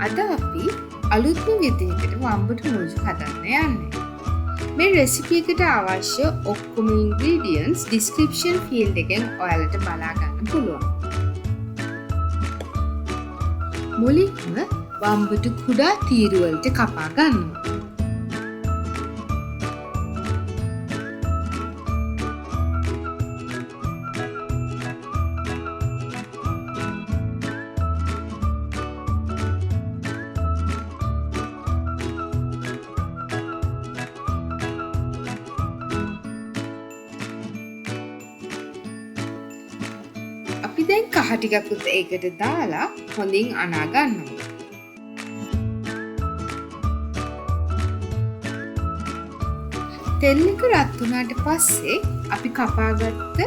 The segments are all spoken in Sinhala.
අද අපි අලුත්ම විදිහකට වම්බටු මොජු හදන්න යන්නේ. මේ රෙසිපි එකට අවශ්‍ය ඔක්කොම ingredients description field එකෙන් ඔයාලට බලා ගන්න පුළුවන්. මුලින්ම වම්බටු කුඩා තීරු වලට කපා ගන්නවා. අපි දැන් කහ ටිකකුත් ඒකට දාලා හොඳින් අනා ගන්නවා. තෙල් එක රත් වුණාට පස්සේ අපි කපාගත්ත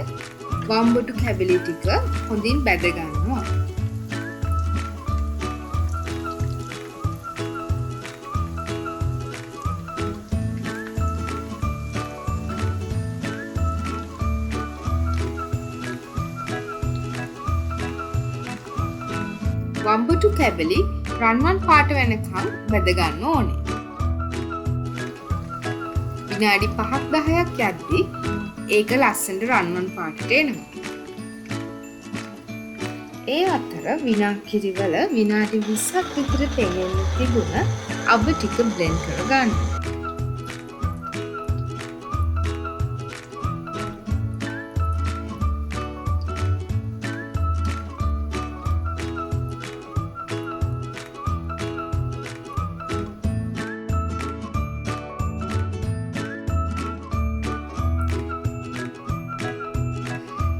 වම්බටු කැබලි ටික හොඳින් බැද ගන්නවා. වම්බටු කැබලි රන්වන් පාට වෙනකම් බැද ගන්න ඕනේ. විනාඩි 5-10ක් යද්දී ඒක ලස්සනට රන්වන් පාටට එනවා. ඒ අතර විනාකිරි වල විනාඩි 20ක් විතර තෙමෙන්න තිබුණ අබ ටික බ්ලෙන්ඩ් කර ගන්න.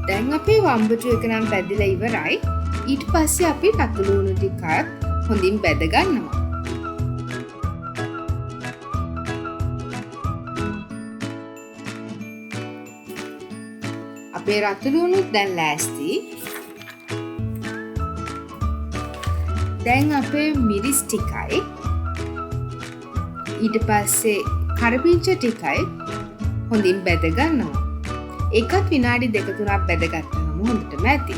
දැන් අපේ වම්බටු එක නම් බැදලා ඉවරයි. ඊට පස්සේ අපි රතු ලුණු ටිකක් හොඳින් බැද ගන්නවා. අපේ රතු ලුණුත් දැන් ලෑස්ති. දැන් අපේ මිරිස් ටිකයි ඊට පස්සේ කරපිංචා ටිකයි හොඳින් බැද ගන්නවා. ඒකත් විනාඩි 2-3ක් බැදගත්තාම හොඳටම ඇති.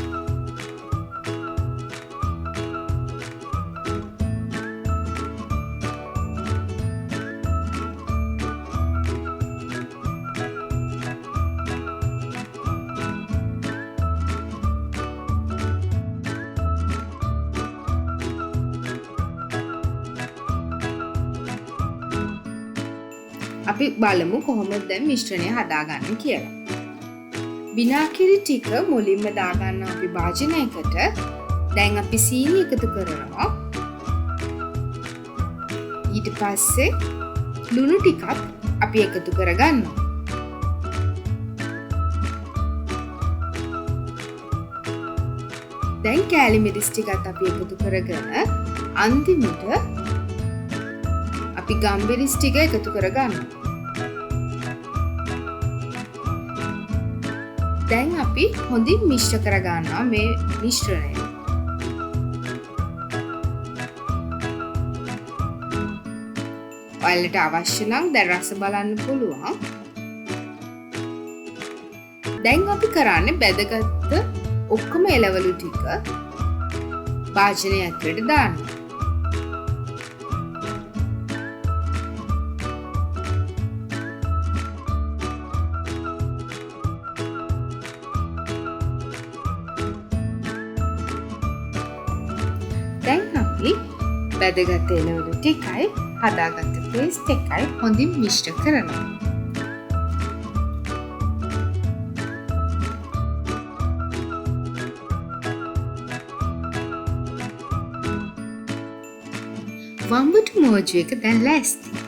අපි බලමු කොහොමද දැන් මිශ්‍රණය හදාගන්නේ කියලා. විනාකිරි ටික මුලින්ම දාගන්න අපි භාජනයකට. දැන් අපි සීනි එකතු කරනවා. ඊට පස්සේ ලුණු ටිකත් අපි එකතු කරගන්නවා. දැන් කෑලි මිරිස් ටිකත් අපි එකතු කරගෙන අන්තිමට අපි ගම්බිරිස් ටික එකතු කරගන්නවා. දැන් අපි හොඳින් මිශ්‍ර කරගන්නවා මේ මිශ්‍රණය. ඔයාලට අවශ්‍ය නම් දැන් රස බලන්න පුළුවන්. දැන් අපි කරන්නේ බැදගත්ත ඔක්කොම එළවලු ටික භාජනය ඇතුළට දාන්න. දැන් අපි බැදගත් එළවලු ටිකයි හදාගත්ත පේස්ට් එකයි හොඳින් මිශ්‍ර කරනවා. වම්බටු මොජු එක දැන් ලෑස්ති.